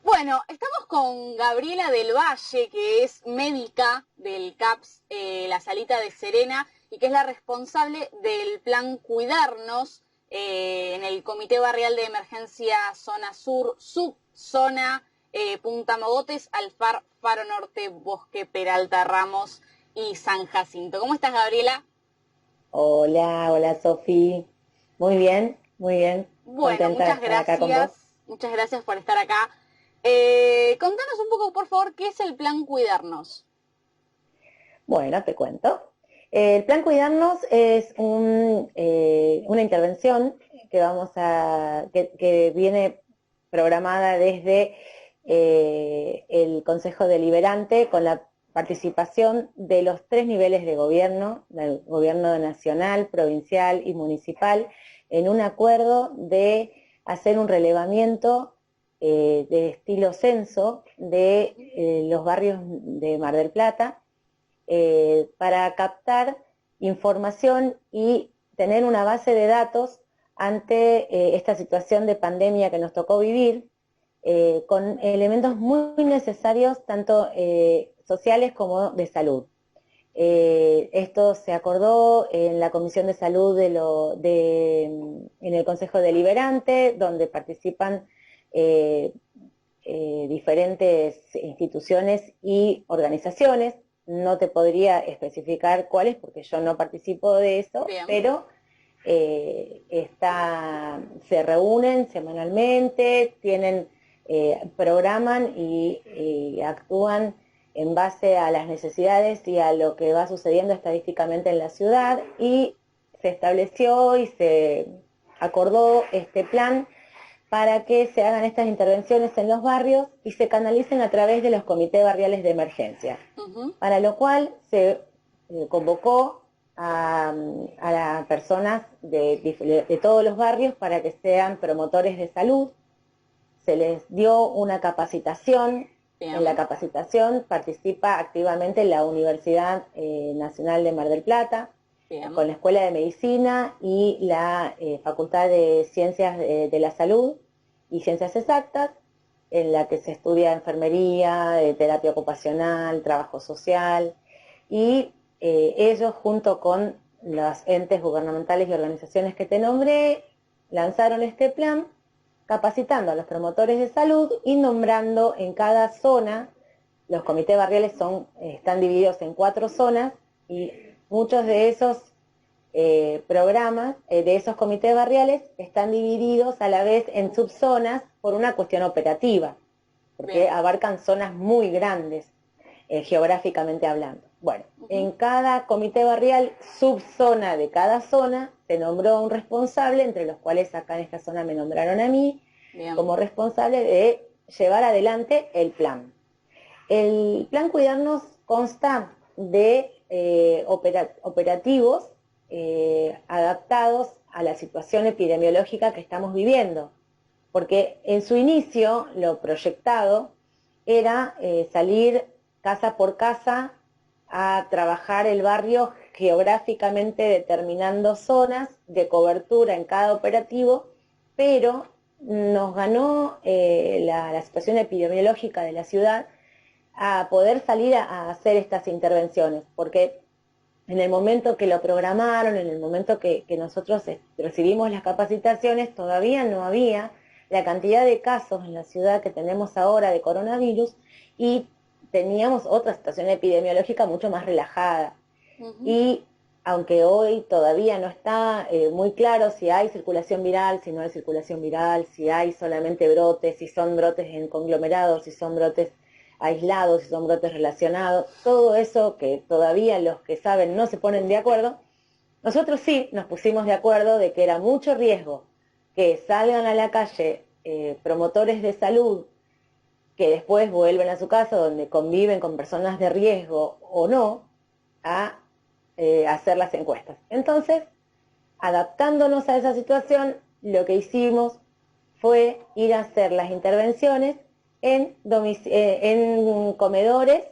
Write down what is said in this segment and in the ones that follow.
Bueno, estamos con Gabriela del Valle, que es médica del CAPS, la Salita de Serena, y que es la responsable del plan Cuidarnos en el Comité Barrial de Emergencia Zona Sur, Subzona Punta Mogotes, Alfar, Faro Norte, Bosque, Peralta, Ramos y San Jacinto. ¿Cómo estás, Gabriela? Hola Sofi. Muy bien, muy bien. Bueno, Contenta de estar acá con vos. muchas gracias por estar acá. Contanos un poco, por favor, ¿qué es el plan Cuidarnos? Bueno, te cuento. El plan Cuidarnos es una intervención que viene programada desde el Consejo Deliberante con la participación de los 3 niveles de gobierno, del gobierno nacional, provincial y municipal, en un acuerdo de hacer un relevamiento de estilo censo de los barrios de Mar del Plata, para captar información y tener una base de datos ante esta situación de pandemia que nos tocó vivir, con elementos muy necesarios, tanto sociales como de salud. Esto se acordó en la Comisión de Salud en el Consejo Deliberante, donde participan diferentes instituciones y organizaciones. No te podría especificar cuáles porque yo no participo de eso. Bien. Pero se reúnen semanalmente, programan y actúan en base a las necesidades y a lo que va sucediendo estadísticamente en la ciudad, y se estableció y se acordó este plan para que se hagan estas intervenciones en los barrios y se canalicen a través de los comités barriales de emergencia. Para lo cual se convocó a las personas de todos los barrios para que sean promotores de salud. Se les dio una capacitación. Bien. En la capacitación participa activamente la Universidad Nacional de Mar del Plata, bien, con la Escuela de Medicina y la Facultad de Ciencias de la Salud y Ciencias Exactas, en la que se estudia enfermería, terapia ocupacional, trabajo social, y ellos, junto con los entes gubernamentales y organizaciones que te nombré, lanzaron este plan capacitando a los promotores de salud y nombrando en cada zona. Los comités barriales están divididos en 4 zonas, y muchos de esos programas de esos comités barriales están divididos a la vez en subzonas por una cuestión operativa, porque bien, abarcan zonas muy grandes geográficamente hablando. Bueno, en cada comité barrial, subzona de cada zona, se nombró un responsable, entre los cuales acá en esta zona me nombraron a mí, bien, como responsable de llevar adelante el plan. El plan Cuidarnos consta de operativos adaptados a la situación epidemiológica que estamos viviendo, porque en su inicio lo proyectado era salir casa por casa a trabajar el barrio, geográficamente determinando zonas de cobertura en cada operativo, pero nos ganó la situación epidemiológica de la ciudad a poder salir a hacer estas intervenciones, porque en el momento que lo programaron, en el momento que nosotros recibimos las capacitaciones, todavía no había la cantidad de casos en la ciudad que tenemos ahora de coronavirus, y teníamos otra situación epidemiológica mucho más relajada. Y aunque hoy todavía no está muy claro si hay circulación viral, si no hay circulación viral, si hay solamente brotes, si son brotes en conglomerados, si son brotes aislados, si son brotes relacionados, todo eso que todavía los que saben no se ponen de acuerdo, nosotros sí nos pusimos de acuerdo de que era mucho riesgo que salgan a la calle promotores de salud que después vuelven a su casa, donde conviven con personas de riesgo o no, a hacer las encuestas. Entonces, adaptándonos a esa situación, lo que hicimos fue ir a hacer las intervenciones en comedores,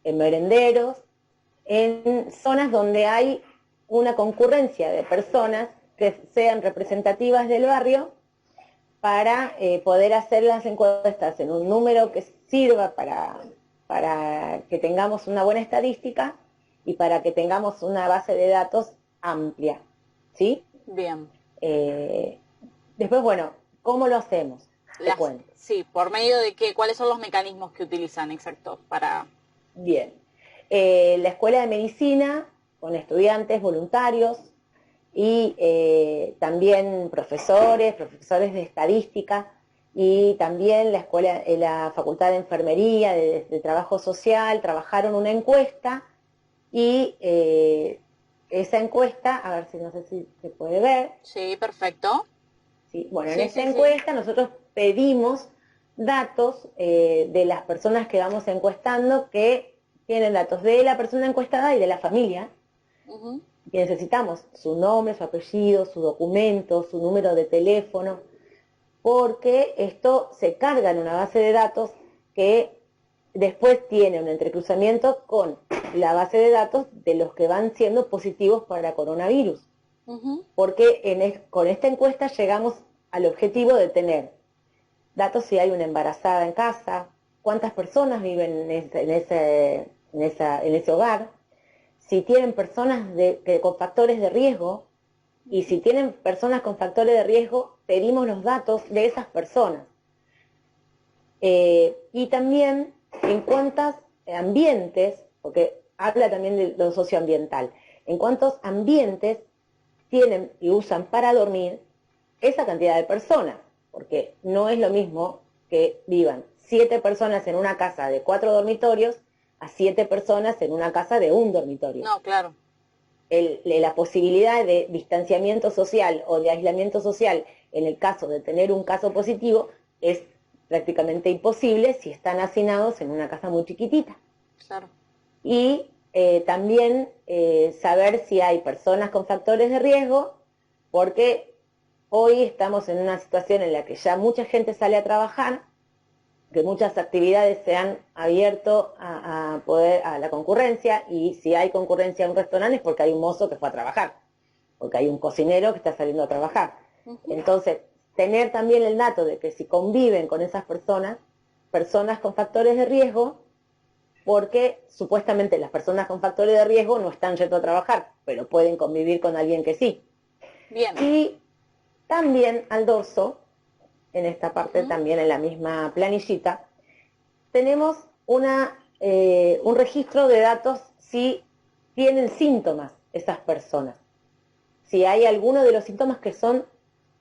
en merenderos, en zonas donde hay una concurrencia de personas que sean representativas del barrio, para poder hacer las encuestas en un número que sirva para que tengamos una buena estadística y para que tengamos una base de datos amplia, ¿sí? Bien. Después, bueno, ¿cómo lo hacemos? Te cuento. Sí, por medio de qué, ¿cuáles son los mecanismos que utilizan, exacto, para... Bien. La Escuela de Medicina, con estudiantes voluntarios y también profesores de estadística, y también la Facultad de Enfermería, de Trabajo Social, trabajaron una encuesta y esa encuesta, a ver si no sé si se puede ver. Sí, perfecto. ¿Sí? Bueno, Sí, en esta sí, encuesta nosotros pedimos datos de las personas que vamos encuestando, que tienen datos de la persona encuestada y de la familia. Uh-huh. Y necesitamos su nombre, su apellido, su documento, su número de teléfono, porque esto se carga en una base de datos que después tiene un entrecruzamiento con la base de datos de los que van siendo positivos para coronavirus. Uh-huh. Porque con esta encuesta llegamos al objetivo de tener datos si hay una embarazada en casa, cuántas personas viven en ese hogar, si tienen personas con factores de riesgo, y si tienen personas con factores de riesgo, pedimos los datos de esas personas. Y también en cuántos ambientes, porque habla también de lo socioambiental, en cuántos ambientes tienen y usan para dormir esa cantidad de personas, porque no es lo mismo que vivan 7 personas en una casa de 4 dormitorios a 7 personas en una casa de 1 dormitorio. No, claro. La posibilidad de distanciamiento social o de aislamiento social en el caso de tener un caso positivo es prácticamente imposible si están hacinados en una casa muy chiquitita. Claro. Y también saber si hay personas con factores de riesgo, porque hoy estamos en una situación en la que ya mucha gente sale a trabajar, que muchas actividades se han abierto a la concurrencia, y si hay concurrencia en un restaurante es porque hay un mozo que fue a trabajar, porque hay un cocinero que está saliendo a trabajar. Uh-huh. Entonces, tener también el dato de que si conviven con esas personas con factores de riesgo, porque supuestamente las personas con factores de riesgo no están yendo a trabajar, pero pueden convivir con alguien que sí. Bien. Y también al dorso, en esta parte, uh-huh, también en la misma planillita, tenemos un registro de datos si tienen síntomas esas personas. Si hay alguno de los síntomas que son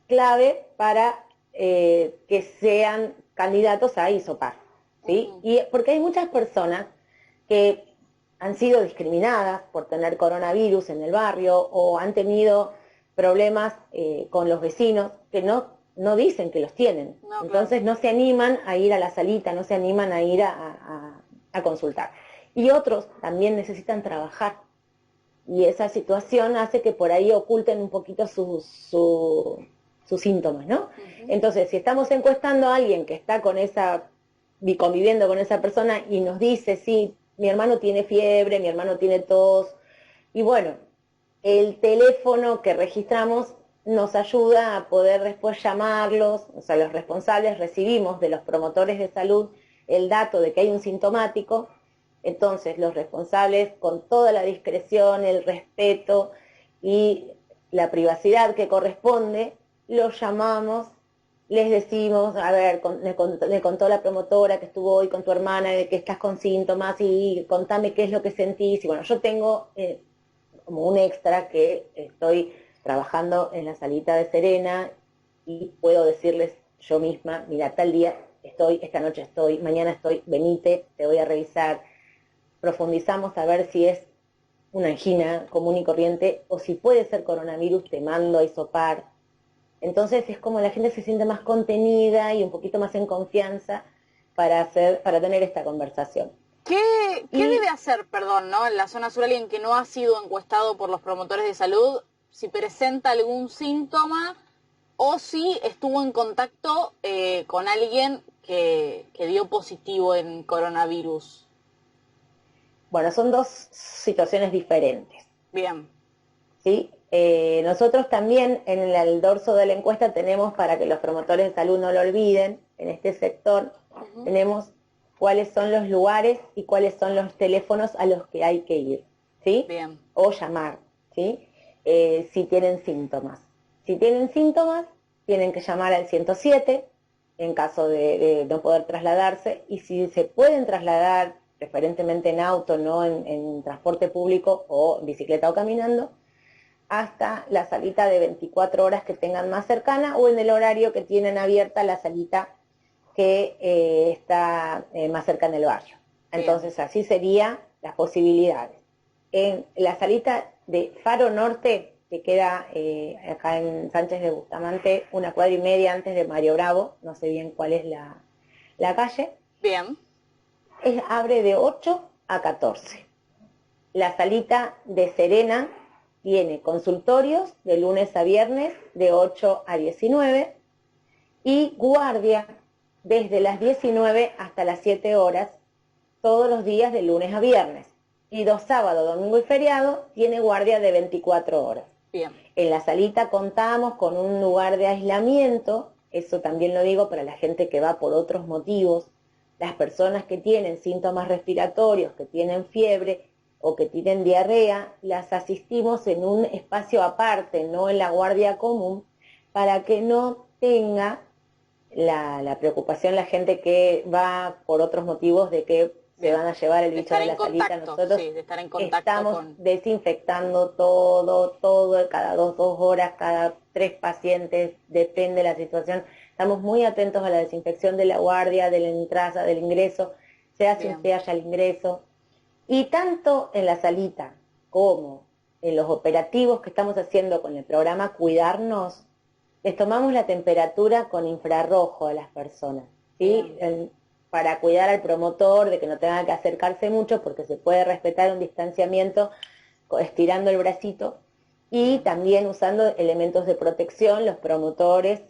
clave para que sean candidatos a hisopar, ¿sí? Uh-huh. Y porque hay muchas personas que han sido discriminadas por tener coronavirus en el barrio, o han tenido problemas con los vecinos que no dicen que los tienen. No, entonces claro, no se animan a ir a la salita, no se animan a ir a consultar. Y otros también necesitan trabajar, y esa situación hace que por ahí oculten un poquito sus síntomas, ¿no? Uh-huh. Entonces, si estamos encuestando a alguien que está conviviendo con esa persona y nos dice, sí, mi hermano tiene fiebre, mi hermano tiene tos, y bueno, el teléfono que registramos nos ayuda a poder después llamarlos, o sea, los responsables recibimos de los promotores de salud el dato de que hay un sintomático. Entonces los responsables, con toda la discreción, el respeto y la privacidad que corresponde, los llamamos, les decimos, a ver, le contó la promotora que estuvo hoy con tu hermana de que estás con síntomas, y contame qué es lo que sentís. Y bueno, yo tengo como un extra que estoy trabajando en la salita de Serena, y puedo decirles yo misma, mira, tal día estoy, esta noche estoy, mañana estoy, venite, te voy a revisar. Profundizamos a ver si es una angina común y corriente o si puede ser coronavirus, te mando a hisopar. Entonces es como la gente se siente más contenida y un poquito más en confianza para tener esta conversación. ¿Qué debe hacer, perdón, ¿no? En la zona sur, alguien que no ha sido encuestado por los promotores de salud, si presenta algún síntoma o si estuvo en contacto con alguien que dio positivo en coronavirus? Bueno, son dos situaciones diferentes. Bien. ¿Sí? Nosotros también en el dorso de la encuesta tenemos, para que los promotores de salud no lo olviden, en este sector, tenemos cuáles son los lugares y cuáles son los teléfonos a los que hay que ir, ¿sí? Bien. O llamar, ¿sí? Si tienen síntomas. Si tienen síntomas, tienen que llamar al 107 en caso de no poder trasladarse, y si se pueden trasladar, preferentemente en auto, no en transporte público o en bicicleta o caminando, hasta la salita de 24 horas que tengan más cercana o en el horario que tienen abierta la salita que está más cerca en el barrio. Entonces así serían las posibilidades. En la salita de Faro Norte, que queda acá en Sánchez de Bustamante, 1,5 cuadras antes de Mario Bravo, no sé bien cuál es la calle. Bien. Abre de 8 a 14. La salita de Serena tiene consultorios de lunes a viernes de 8 a 19 y guardia desde las 19 hasta las 7 horas todos los días de lunes a viernes. Y los sábados, domingo y feriado tiene guardia de 24 horas. Bien. En la salita contamos con un lugar de aislamiento, eso también lo digo para la gente que va por otros motivos. Las personas que tienen síntomas respiratorios, que tienen fiebre o que tienen diarrea, las asistimos en un espacio aparte, no en la guardia común, para que no tenga la preocupación la gente que va por otros motivos de que se van a llevar el bicho de la salita. Nosotros sí, de estar en contacto estamos desinfectando todo, cada dos horas, cada 3 pacientes, depende de la situación. Estamos muy atentos a la desinfección de la guardia, de la entrada, del ingreso, se hace un triage al ingreso. Y tanto en la salita como en los operativos que estamos haciendo con el programa Cuidarnos, les tomamos la temperatura con infrarrojo a las personas, ¿sí? Para cuidar al promotor de que no tenga que acercarse mucho, porque se puede respetar un distanciamiento estirando el bracito, y también usando elementos de protección, los promotores,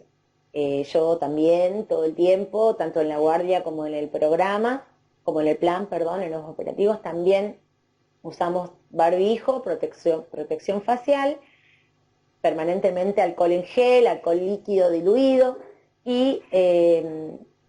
yo también todo el tiempo, tanto en la guardia como en el programa, como en el plan, perdón, en los operativos también usamos barbijo, protección facial, permanentemente alcohol en gel, alcohol líquido diluido, y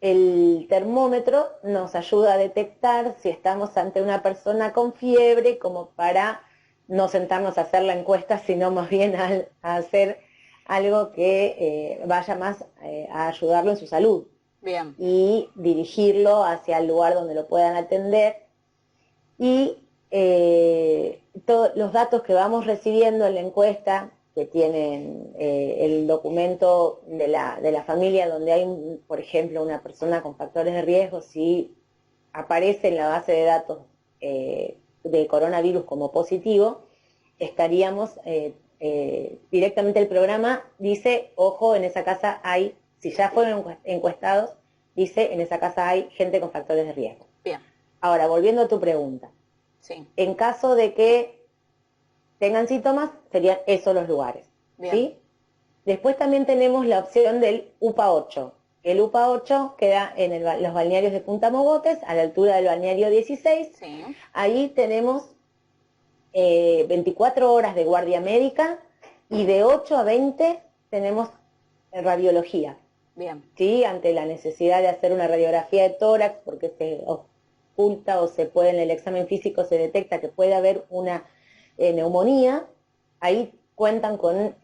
el termómetro nos ayuda a detectar si estamos ante una persona con fiebre, como para no sentarnos a hacer la encuesta, sino más bien a hacer algo que vaya más a ayudarlo en su salud. Bien. Y dirigirlo hacia el lugar donde lo puedan atender. Y todos los datos que vamos recibiendo en la encuesta, que tienen el documento de la familia, donde hay, por ejemplo, una persona con factores de riesgo, si aparece en la base de datos de coronavirus como positivo, estaríamos directamente, el programa dice, ojo, en esa casa hay, si ya fueron encuestados, dice, en esa casa hay gente con factores de riesgo. Bien. Ahora, volviendo a tu pregunta. Sí. En caso de que tengan síntomas, serían esos los lugares. Bien. ¿Sí? Después también tenemos la opción del UPA 8. El UPA 8 queda en los balnearios de Punta Mogotes, a la altura del balneario 16. Sí. Ahí tenemos 24 horas de guardia médica y de 8 a 20 tenemos radiología. Bien. ¿Sí? Ante la necesidad de hacer una radiografía de tórax, porque se oculta o se puede en el examen físico se detecta que puede haber una neumonía, ahí cuentan con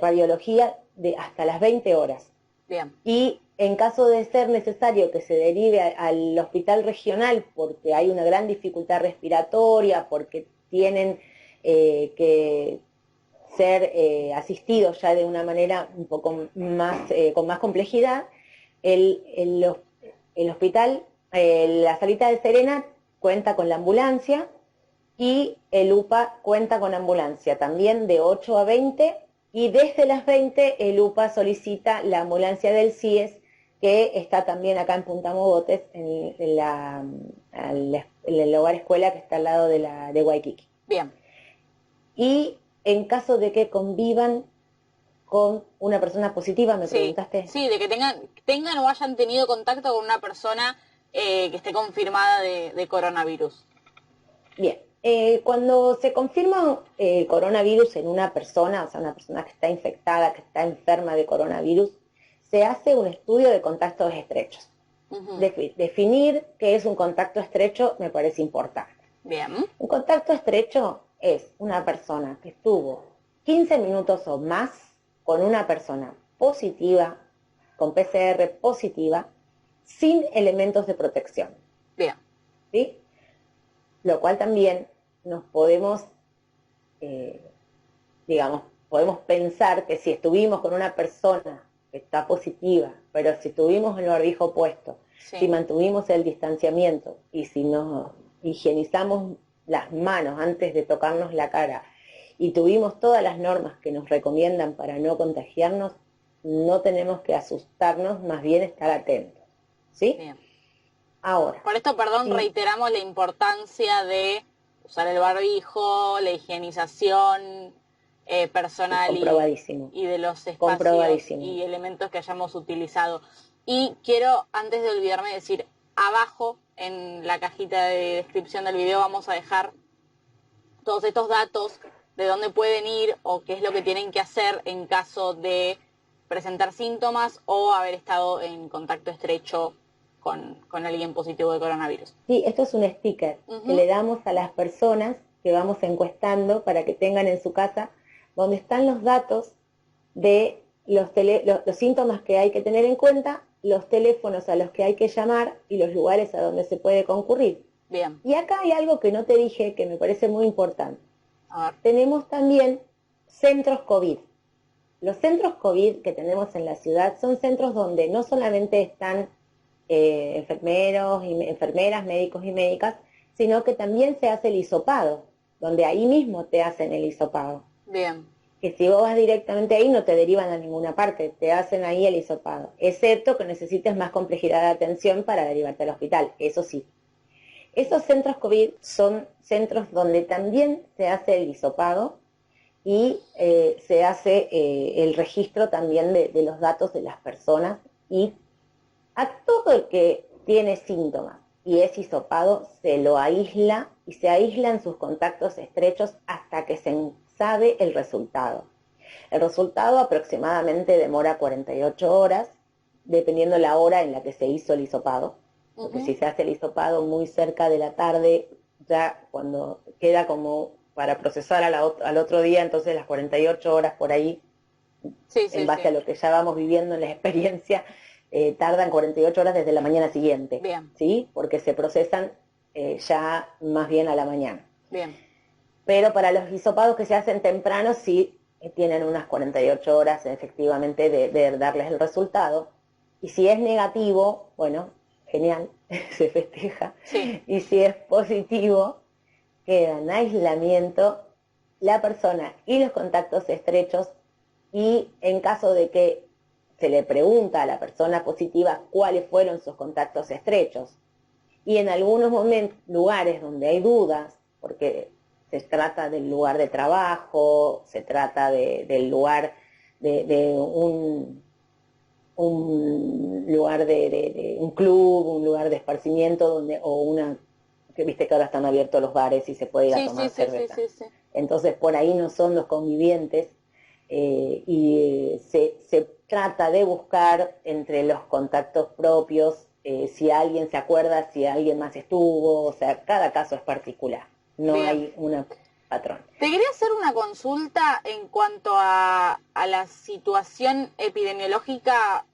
radiología de hasta las 20 horas. Bien. Y en caso de ser necesario que se derive al hospital regional porque hay una gran dificultad respiratoria, porque tienen que ser asistidos ya de una manera un poco más, con más complejidad, el hospital, la salita de Serena cuenta con la ambulancia, y el UPA cuenta con ambulancia también de 8 a 20, y desde las 20 el UPA solicita la ambulancia del CIES, que está también acá en Punta Mogotes, en el hogar escuela que está al lado de Waikiki. Bien. Y en caso de que convivan con una persona positiva, me preguntaste. Sí, de que tengan o hayan tenido contacto con una persona que esté confirmada de coronavirus. Bien, Cuando se confirma coronavirus en una persona, o sea, una persona que está infectada, que está enferma de coronavirus, se hace un estudio de contactos estrechos. Definir qué es un contacto estrecho me parece importante. Bien. Un contacto estrecho es una persona que estuvo 15 minutos o más con una persona positiva, con PCR positiva, sin elementos de protección. Bien. ¿Sí? Lo cual también nos podemos, podemos pensar que si estuvimos con una persona que está positiva, pero si tuvimos el barbijo puesto, sí, si mantuvimos el distanciamiento y si nos higienizamos las manos antes de tocarnos la cara y tuvimos todas las normas que nos recomiendan para no contagiarnos, no tenemos que asustarnos, más bien estar atentos. ¿Sí? Bien. Ahora. Por esto, perdón, sí, reiteramos la importancia de usar el barbijo, la higienización personal y de los espacios y elementos que hayamos utilizado. Y quiero, antes de olvidarme, decir, abajo en la cajita de descripción del video vamos a dejar todos estos datos de dónde pueden ir o qué es lo que tienen que hacer en caso de presentar síntomas o haber estado en contacto estrecho con alguien positivo de coronavirus. Sí, esto es un sticker que le damos a las personas que vamos encuestando para que tengan en su casa, donde están los datos de los síntomas que hay que tener en cuenta, los teléfonos a los que hay que llamar y los lugares a donde se puede concurrir. Bien. Y acá hay algo que no te dije que me parece muy importante. A ver. Tenemos también centros COVID. Los centros COVID que tenemos en la ciudad son centros donde no solamente están enfermeros y enfermeras, médicos y médicas, sino que también se hace el hisopado, donde ahí mismo te hacen el hisopado. Bien. Que si vos vas directamente ahí no te derivan a ninguna parte, te hacen ahí el hisopado, excepto que necesites más complejidad de atención para derivarte al hospital, eso sí. Esos centros COVID son centros donde también se hace el hisopado y se hace el registro también de los datos de las personas, y a todo el que tiene síntomas y es hisopado se lo aísla y se aíslan sus contactos estrechos hasta que se sabe el resultado. El resultado aproximadamente demora 48 horas, dependiendo la hora en la que se hizo el hisopado. Porque si se hace el hisopado muy cerca de la tarde, ya cuando queda como para procesar al otro día, entonces las 48 horas por ahí, en base a lo que ya vamos viviendo en la experiencia, tardan 48 horas desde la mañana siguiente. Bien. ¿Sí? Porque se procesan ya más bien a la mañana. Bien. Pero para los hisopados que se hacen temprano, sí tienen unas 48 horas efectivamente de darles el resultado. Y si es negativo, bueno, genial, se festeja. Sí. Y si es positivo, queda en aislamiento la persona y los contactos estrechos, y en caso de que se le pregunta a la persona positiva cuáles fueron sus contactos estrechos. Y en algunos momentos, lugares donde hay dudas, porque se trata del lugar de trabajo, se trata del lugar de un lugar de un club, un lugar de esparcimiento, donde que viste que ahora están abiertos los bares y se puede ir a tomar cerveza. Sí. Entonces por ahí no son los convivientes, y se trata de buscar entre los contactos propios, si alguien se acuerda, si alguien más estuvo, o sea, cada caso es particular, no Bien. hay una patrón. Te quería hacer una consulta en cuanto a la situación epidemiológica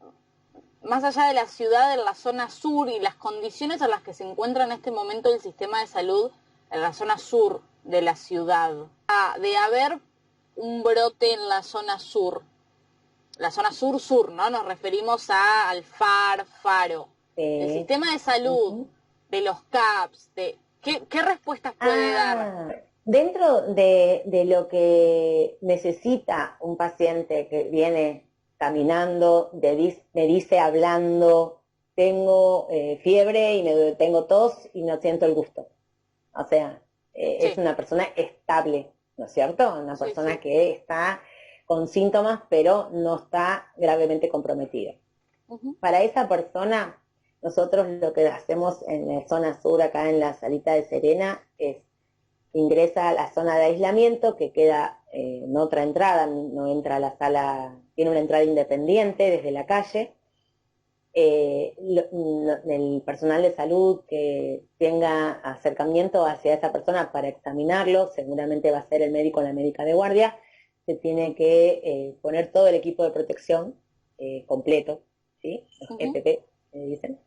más allá de la ciudad, en la zona sur y las condiciones en las que se encuentra en este momento el sistema de salud en la zona sur de la ciudad. De haber un brote en la zona sur, ¿no? Nos referimos a Alfar, Faro. El sistema de salud, de los CAPS, ¿qué respuestas puede dar? Dentro de lo que necesita un paciente que viene caminando, me dice hablando, tengo fiebre y tengo tos y no siento el gusto. O sea, es una persona estable, ¿no es cierto? Una persona que está con síntomas pero no está gravemente comprometida. Para esa persona, nosotros lo que hacemos en la zona sur, acá en la Salita de Serena, es ingresa a la zona de aislamiento que queda en otra entrada, no entra a la sala, tiene una entrada independiente desde la calle. El personal de salud que tenga acercamiento hacia esa persona para examinarlo, seguramente va a ser el médico o la médica de guardia, se tiene que poner todo el equipo de protección completo, ¿sí? Los EPP, dicen.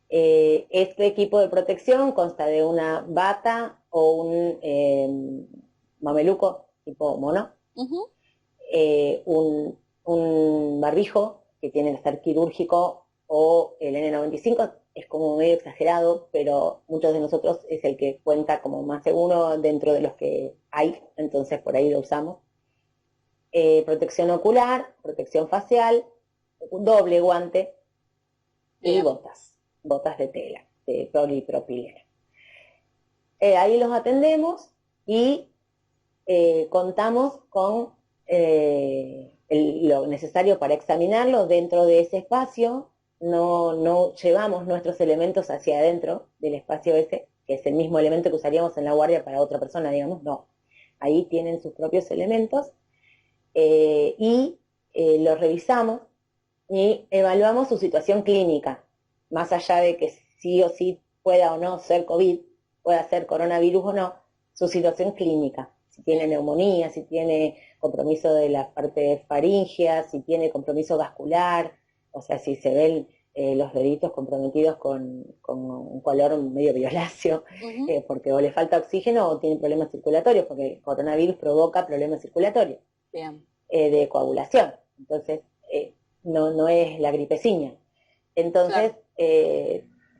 Este equipo de protección consta de una bata o un mameluco tipo mono, un barbijo que tiene que ser quirúrgico o el N95, es como medio exagerado, pero muchos de nosotros es el que cuenta como más seguro dentro de los que hay, entonces por ahí lo usamos. Protección ocular, protección facial, doble guante y botas de tela, de polipropileno. Ahí los atendemos y contamos con lo necesario para examinarlo dentro de ese espacio. No llevamos nuestros elementos hacia adentro del espacio ese, que es el mismo elemento que usaríamos en la guardia para otra persona, digamos, no. Ahí tienen sus propios elementos y los revisamos y evaluamos su situación clínica, más allá de que sí o sí pueda o no ser COVID, pueda ser coronavirus o no, su situación clínica, si tiene neumonía, si tiene compromiso de la parte faríngea, si tiene compromiso vascular, o sea, si se ven los deditos comprometidos con un color medio violáceo, porque o le falta oxígeno o tiene problemas circulatorios, porque el coronavirus provoca problemas circulatorios de coagulación. Entonces, no es la gripeciña. Entonces,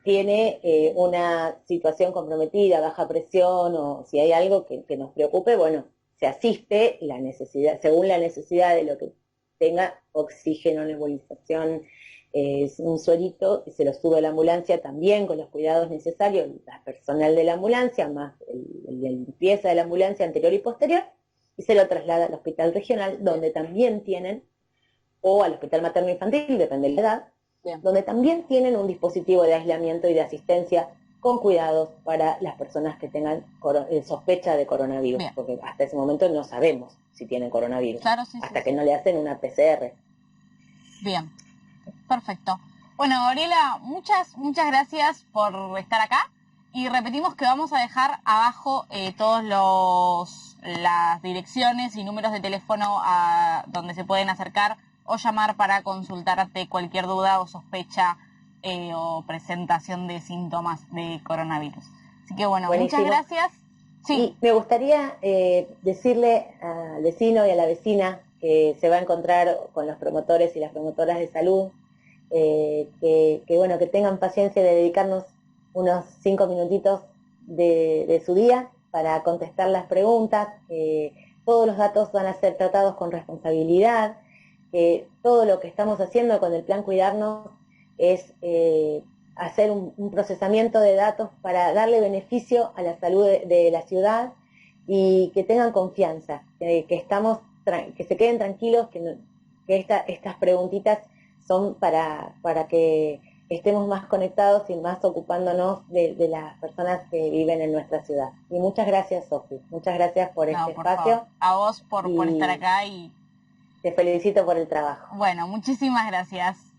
tiene una situación comprometida, baja presión, o si hay algo que nos preocupe, bueno, se asiste la necesidad, según la necesidad de lo que tenga, oxígeno, nebulización, un suerito, y se lo sube a la ambulancia también con los cuidados necesarios, el personal de la ambulancia, más la limpieza de la ambulancia anterior y posterior, y se lo traslada al hospital regional, donde también tienen, o al hospital materno infantil, depende de la edad, donde también tienen un dispositivo de aislamiento y de asistencia con cuidados para las personas que tengan sospecha de coronavirus, porque hasta ese momento no sabemos si tienen coronavirus, hasta que no le hacen una PCR. Bien, perfecto. Bueno, Gabriela, muchas gracias por estar acá, y repetimos que vamos a dejar abajo todas las direcciones y números de teléfono a donde se pueden acercar o llamar para consultarte cualquier duda o sospecha o presentación de síntomas de coronavirus. Así que bueno, buenísimo. Muchas gracias. Sí. Y me gustaría decirle al vecino y a la vecina que se va a encontrar con los promotores y las promotoras de salud, que tengan paciencia de dedicarnos unos 5 minutitos de su día para contestar las preguntas. Todos los datos van a ser tratados con responsabilidad. Todo lo que estamos haciendo con el plan Cuidarnos es hacer un procesamiento de datos para darle beneficio a la salud de la ciudad, y que tengan confianza, que se queden tranquilos, que estas preguntitas son para que estemos más conectados y más ocupándonos de las personas que viven en nuestra ciudad. Y muchas gracias, Sofi, muchas gracias por este espacio. Favor. A vos por estar acá, y te felicito por el trabajo. Bueno, muchísimas gracias.